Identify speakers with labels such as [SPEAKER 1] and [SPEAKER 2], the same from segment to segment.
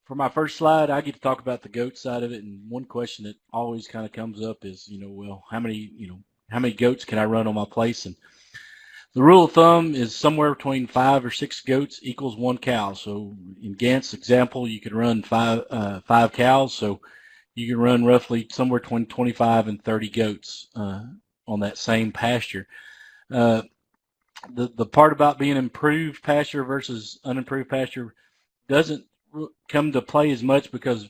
[SPEAKER 1] For my first slide, I get to talk about the goat side of it, and one question that always kind of comes up is, well, how many goats can I run on my place? And the rule of thumb is somewhere between 5 or 6 goats equals 1 cow. So in Gant's example, you could run five cows, so you can run roughly somewhere between 25 and 30 goats on that same pasture. Uh, the part about being improved pasture versus unimproved pasture doesn't come to play as much because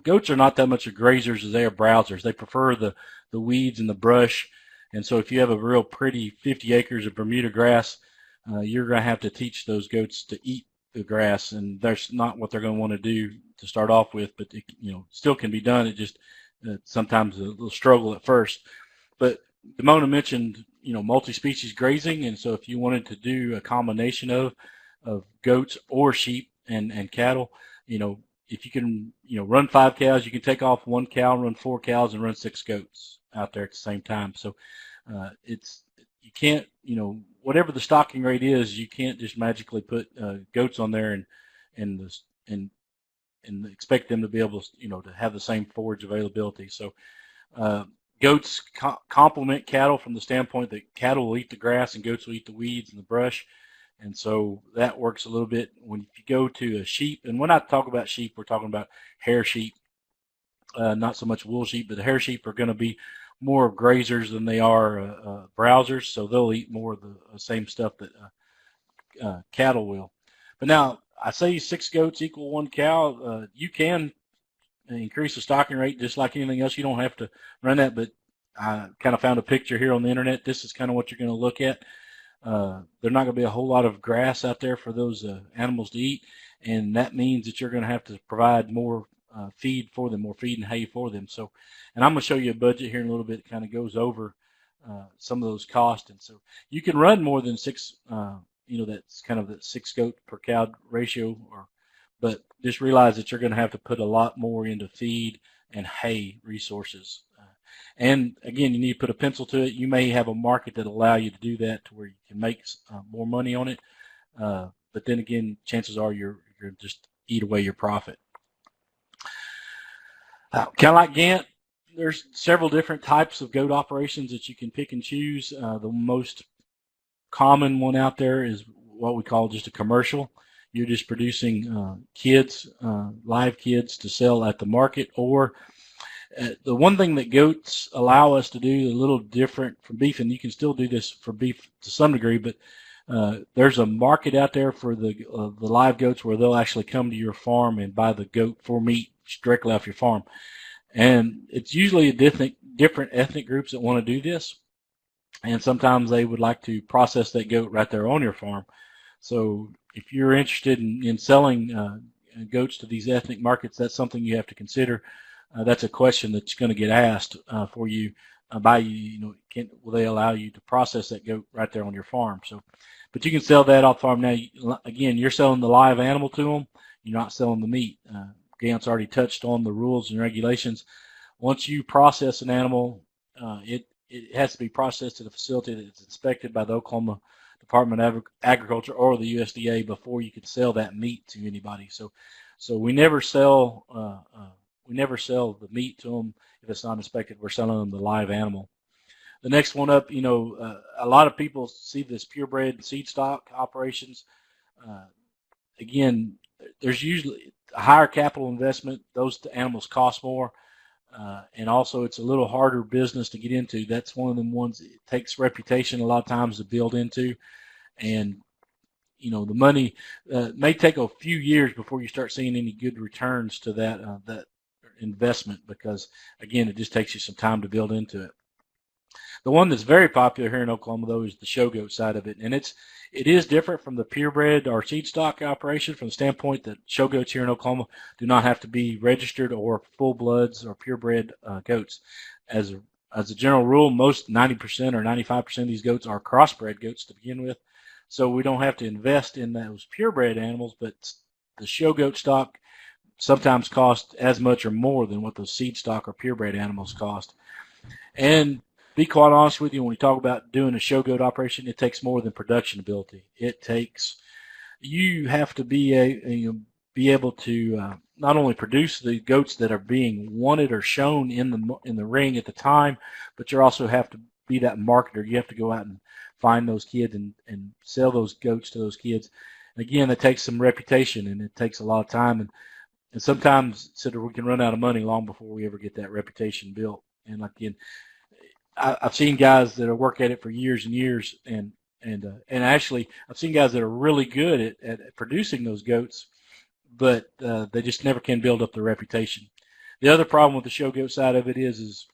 [SPEAKER 1] goats are not that much of grazers as they are browsers. They prefer the weeds and the brush. And so if you have a real pretty 50 acres of Bermuda grass, you're going to have to teach those goats to eat the grass. And that's not what they're going to want to do to start off with, but it, still can be done. It just sometimes a little struggle at first. But Damona mentioned, multi-species grazing. And so if you wanted to do a combination of goats or sheep and cattle, if you can, run 5 cows, you can take off 1 cow and run 4 cows and run 6 goats out there at the same time. So it's you can't, whatever the stocking rate is, you can't just magically put goats on there and the, and expect them to be able to, to have the same forage availability. So uh, goats complement cattle from the standpoint that cattle will eat the grass and goats will eat the weeds and the brush. And so that works a little bit when you go to a sheep. And when I talk about sheep, we're talking about hair sheep, not so much wool sheep, but the hair sheep are going to be more grazers than they are browsers. So they'll eat more of the same stuff that cattle will. But now I say 6 goats equal 1 cow. You can increase the stocking rate just like anything else. You don't have to run that, but I kind of found a picture here on the internet. This is kind of what you're going to look at. There's not going to be a whole lot of grass out there for those animals to eat, and that means that you're going to have to provide more feed for them, more feed and hay for them. So, and I'm going to show you a budget here in a little bit. It kind of goes over some of those costs, and so you can run more than six. That's kind of the 6 goat per cow ratio, but just realize that you're going to have to put a lot more into feed and hay resources. And again, you need to put a pencil to it. You may have a market that allow you to do that to where you can make more money on it. But then again, chances are you're just eat away your profit. Kind of like Gant, there's several different types of goat operations that you can pick and choose. The most common one out there is what we call just a commercial. You're just producing kids, live kids to sell at the market. Or the one thing that goats allow us to do a little different from beef, and you can still do this for beef to some degree, but there's a market out there for the live goats where they'll actually come to your farm and buy the goat for meat directly off your farm. And it's usually different ethnic groups that want to do this. And sometimes they would like to process that goat right there on your farm. So if you're interested in selling goats to these ethnic markets, that's something you have to consider. That's a question that's going to get asked for you by you. Will they allow you to process that goat right there on your farm? So, but you can sell that off farm. Now, again, you're selling the live animal to them. You're not selling the meat. Gant's already touched on the rules and regulations. Once you process an animal, it has to be processed at a facility that's inspected by the Oklahoma Department of Agriculture or the USDA before you can sell that meat to anybody. So we never sell the meat to them if it's not inspected. We're selling them the live animal. The next one up, a lot of people see this purebred seed stock operations. Uh, Again, there's usually a higher capital investment. Those animals cost more. And also, it's a little harder business to get into. That's one of them ones. It takes reputation a lot of times to build into, and the money may take a few years before you start seeing any good returns to that investment because, again, it just takes you some time to build into it. The one that's very popular here in Oklahoma, though, is the show goat side of it, and it is different from the purebred or seed stock operation from the standpoint that show goats here in Oklahoma do not have to be registered or full bloods or purebred goats. As a general rule, most 90% or 95% of these goats are crossbred goats to begin with, so we don't have to invest in those purebred animals. But the show goat stock sometimes cost as much or more than what those seed stock or purebred animals cost. And be quite honest with you, when we talk about doing a show goat operation, it takes more than production ability. It takes you have to be able to not only produce the goats that are being wanted or shown in the ring at the time, but you also have to be that marketer. You have to go out and find those kids and sell those goats to those kids. Again, that takes some reputation and it takes a lot of time, and sometimes so that we can run out of money long before we ever get that reputation built. And again, I've seen guys that have worked at it for years and years, and actually I've seen guys that are really good at producing those goats, but they just never can build up their reputation. The other problem with the show goat side of it is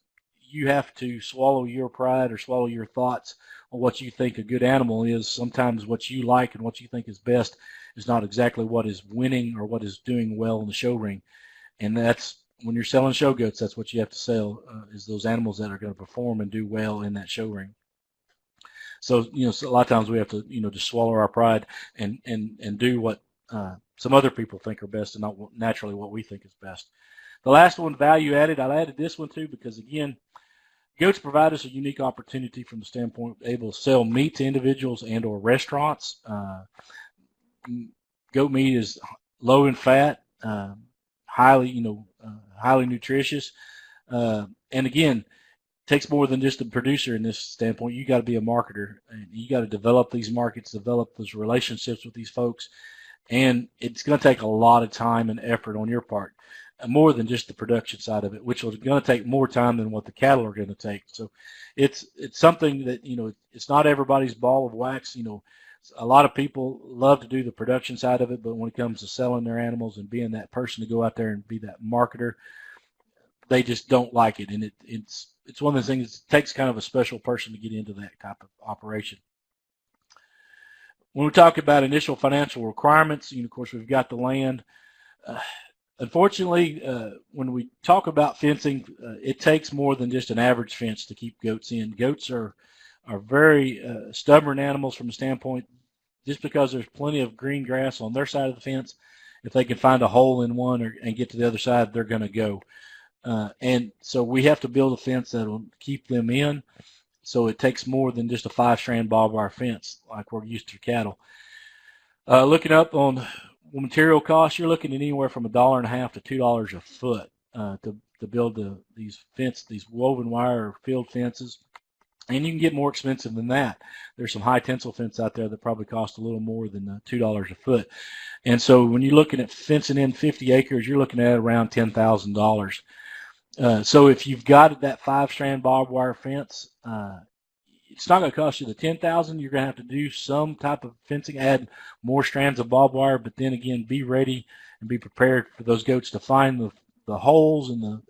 [SPEAKER 1] you have to swallow your pride or swallow your thoughts on what you think a good animal is. Sometimes what you like and what you think is best is not exactly what is winning or what is doing well in the show ring. And that's when you're selling show goats, that's what you have to sell is those animals that are going to perform and do well in that show ring. So, so a lot of times we have to, just swallow our pride and do what some other people think are best and not naturally what we think is best. The last one, value added, I added this one too because, again, goats provide us a unique opportunity from the standpoint of able to sell meat to individuals and or restaurants. Goat meat is low in fat, highly, highly nutritious, and again, takes more than just a producer in this standpoint. You got to be a marketer, and you got to develop these markets, develop those relationships with these folks, and it's going to take a lot of time and effort on your part, more than just the production side of it, which is going to take more time than what the cattle are going to take. So it's something that, it's not everybody's ball of wax. A lot of people love to do the production side of it, but when it comes to selling their animals and being that person to go out there and be that marketer, they just don't like it. And it's one of the things, it takes kind of a special person to get into that type of operation. When we talk about initial financial requirements, of course, we've got the land. Unfortunately, when we talk about fencing, it takes more than just an average fence to keep goats in. Goats are very stubborn animals from the standpoint, just because there's plenty of green grass on their side of the fence, if they can find a hole in one and get to the other side, they're going to go. And so we have to build a fence that will keep them in. So it takes more than just a 5-strand barbed wire fence like we're used to cattle. Looking up on material costs, you're looking at anywhere from $1.50 to $2 a foot to build these woven wire field fences. And you can get more expensive than that. There's some high tensile fence out there that probably cost a little more than $2 a foot. And so when you're looking at fencing in 50 acres, you're looking at around $10,000. So if you've got that 5-strand barbed wire fence, it's not going to cost you the $10,000. You're going to have to do some type of fencing, add more strands of barbed wire, but then again, be ready and be prepared for those goats to find the holes and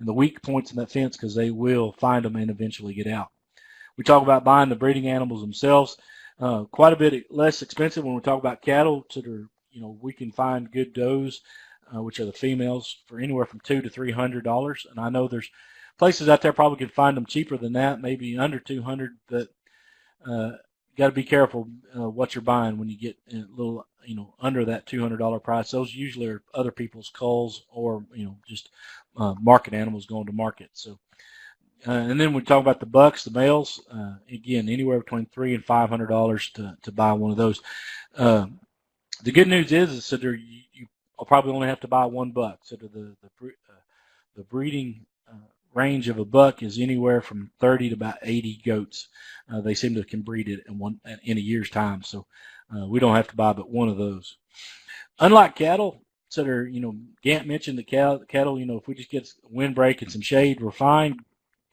[SPEAKER 1] the weak points in that fence, because they will find them and eventually get out. We talk about buying the breeding animals themselves. Quite a bit less expensive when we talk about cattle. We can find good does, which are the females, for anywhere from $200 to $300. And I know there's places out there probably can find them cheaper than that, maybe under $200. But got to be careful what you're buying when you get a little, under that $200 price. Those usually are other people's culls or just market animals going to market. So. And then we talk about the bucks, the males. Again, anywhere between $300 and $500 to buy one of those. The good news is that you probably only have to buy one buck. So the breeding range of a buck is anywhere from 30 to about 80 goats. They seem to can breed it in a year's time. So we don't have to buy but one of those. Unlike cattle, Gant mentioned that cattle, if we just get a windbreak and some shade, we're fine.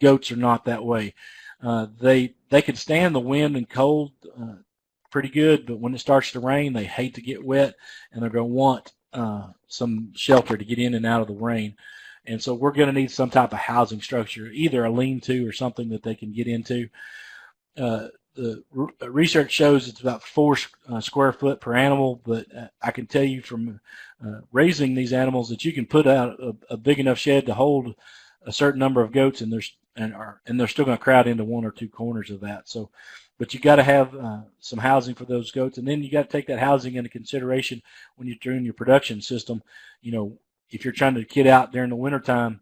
[SPEAKER 1] Goats are not that way. They can stand the wind and cold pretty good, but when it starts to rain, they hate to get wet, and they're going to want some shelter to get in and out of the rain. And so we're going to need some type of housing structure, either a lean-to or something that they can get into. The research shows it's about 4 square foot per animal, but I can tell you from raising these animals that you can put out a big enough shed to hold a certain number of goats, and they're still going to crowd into 1 or 2 corners of that. So, but you got to have some housing for those goats, and then you got to take that housing into consideration when you're doing your production system. If you're trying to kid out during the wintertime,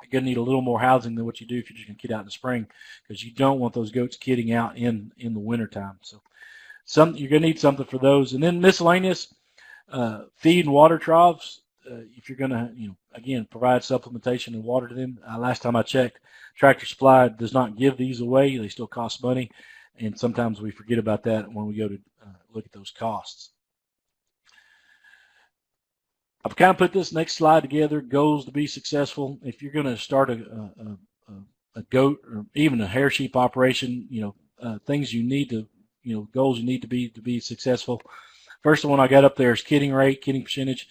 [SPEAKER 1] you're going to need a little more housing than what you do if you're just going to kid out in the spring, because you don't want those goats kidding out in the wintertime. So you're going to need something for those. And then miscellaneous, feed and water troughs. If you're going to, again, provide supplementation and water to them. Last time I checked, Tractor Supply does not give these away. They still cost money, and sometimes we forget about that when we go to look at those costs. I've kind of put this next slide together, goals to be successful. If you're going to start a goat or even a hair sheep operation, things you need to, goals you need to be successful. First one I got up there is kidding rate, kidding percentage.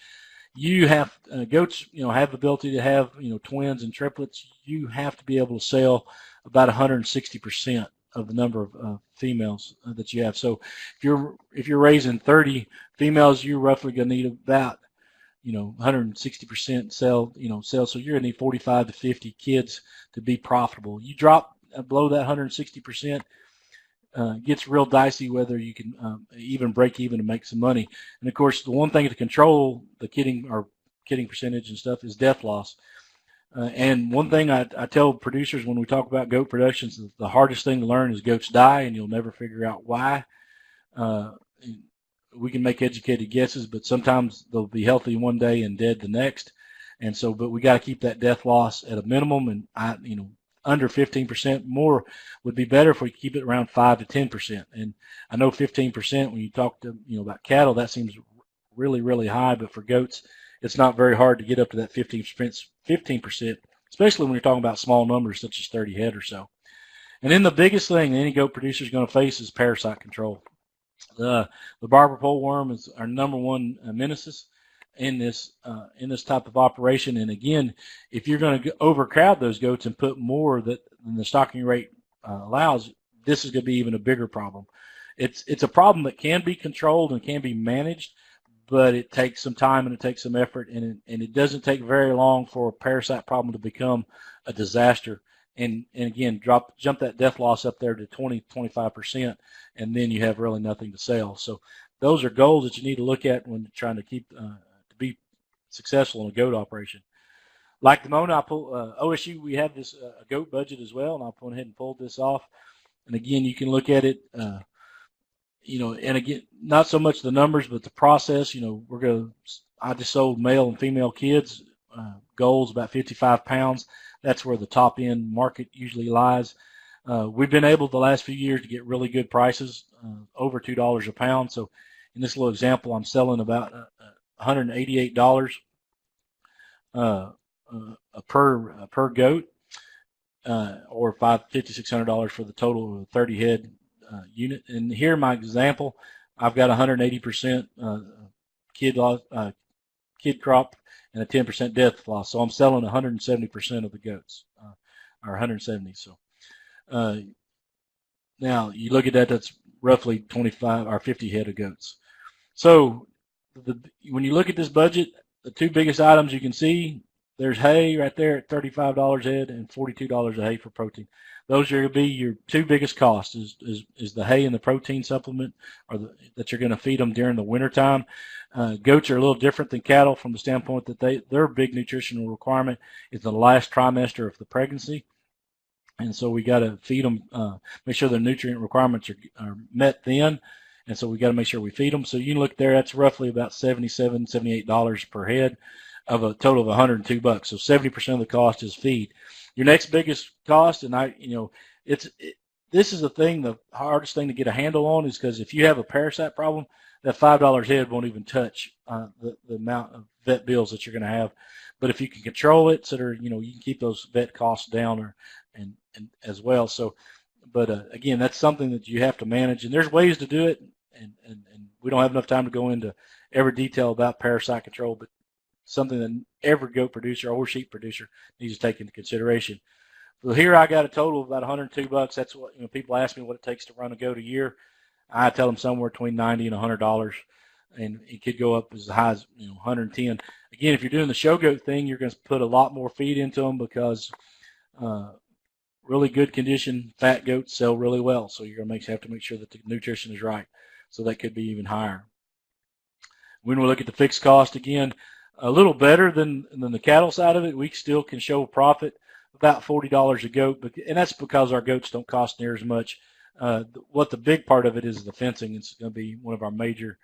[SPEAKER 1] You have goats, have the ability to have, twins and triplets. You have to be able to sell about 160% of the number of females that you have. So if you're raising 30 females, you're roughly going to need about 160% sell. So you're gonna need 45 to 50 kids to be profitable. You drop below that 160%, gets real dicey whether you can even break even and make some money. And of course, the one thing to control the kidding percentage and stuff is death loss. And one thing I tell producers when we talk about goat productions, the hardest thing to learn is goats die, and you'll never figure out why. We can make educated guesses, but sometimes they'll be healthy one day and dead the next. And so, but we got to keep that death loss at a minimum, and under 15%. More would be better if we keep it around 5 to 10%. And I know 15% when you talk to about cattle, that seems really, really high, but for goats, it's not very hard to get up to that 15%, especially when you're talking about small numbers such as 30 head or so. And then the biggest thing any goat producer is going to face is parasite control. The barber pole worm is our number one nemesis in this type of operation. And again, if you're going to overcrowd those goats and put more than the stocking rate allows, this is going to be even a bigger problem. It's a problem that can be controlled and can be managed, but it takes some time and it takes some effort, and it doesn't take very long for a parasite problem to become a disaster. And again, jump that death loss up there to 20-25%, and then you have really nothing to sell. So those are goals that you need to look at when trying to keep to be successful in a goat operation. Like the Mona, I pull OSU. We have this goat budget as well, and I'll go ahead and pull this off. And again, you can look at it. And again, not so much the numbers, but the process. I just sold male and female kids. Goals about 55 pounds. That's where the top end market usually lies. We've been able the last few years to get really good prices, over $2 a pound. So in this little example, I'm selling about $188 per goat, or $5,600 for the total of a 30 head unit. And here in my example, I've got 180% kid crop and a 10% death loss. So I'm selling 170% of the goats, or 170. So now you look at that, that's roughly 25 or 50 head of goats. So when you look at this budget, the two biggest items you can see, there's hay right there at $35 a head and $42 a hay for protein. Those are going to be your two biggest costs, is the hay and the protein supplement, that you're going to feed them during the wintertime. Goats are a little different than cattle from the standpoint that their big nutritional requirement is the last trimester of the pregnancy. And so we got to feed them, make sure their nutrient requirements are met then. And so we got to make sure we feed them. So you can look there, that's roughly about $77, $78 per head of a total of $102. So 70% of the cost is feed. Your next biggest cost, and this is the thing, the hardest thing to get a handle on, is because if you have a parasite problem, that $5 head won't even touch the amount of vet bills that you're going to have. But if you can control it, so you can keep those vet costs down, and as well. So, but again, that's something that you have to manage, and there's ways to do it, and we don't have enough time to go into every detail about parasite control, but something that every goat producer or sheep producer needs to take into consideration. So here I got a total of about $102. That's what people ask me what it takes to run a goat a year. I tell them somewhere between $90 and $100, and it could go up as high as 110. Again, if you're doing the show goat thing, you're going to put a lot more feed into them, because really good condition fat goats sell really well. So you're going to have to make sure that the nutrition is right. So that could be even higher. When we look at the fixed cost, again, a little better than the cattle side of it. We still can show a profit about $40 a goat, and that's because our goats don't cost near as much What the big part of it is the fencing. It's going to be one of our major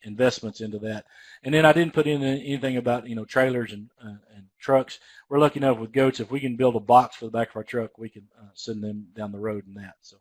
[SPEAKER 1] investments into that. And then I didn't put in anything about trailers and trucks. We're lucky enough with goats, if we can build a box for the back of our truck, we can send them down the road in that. So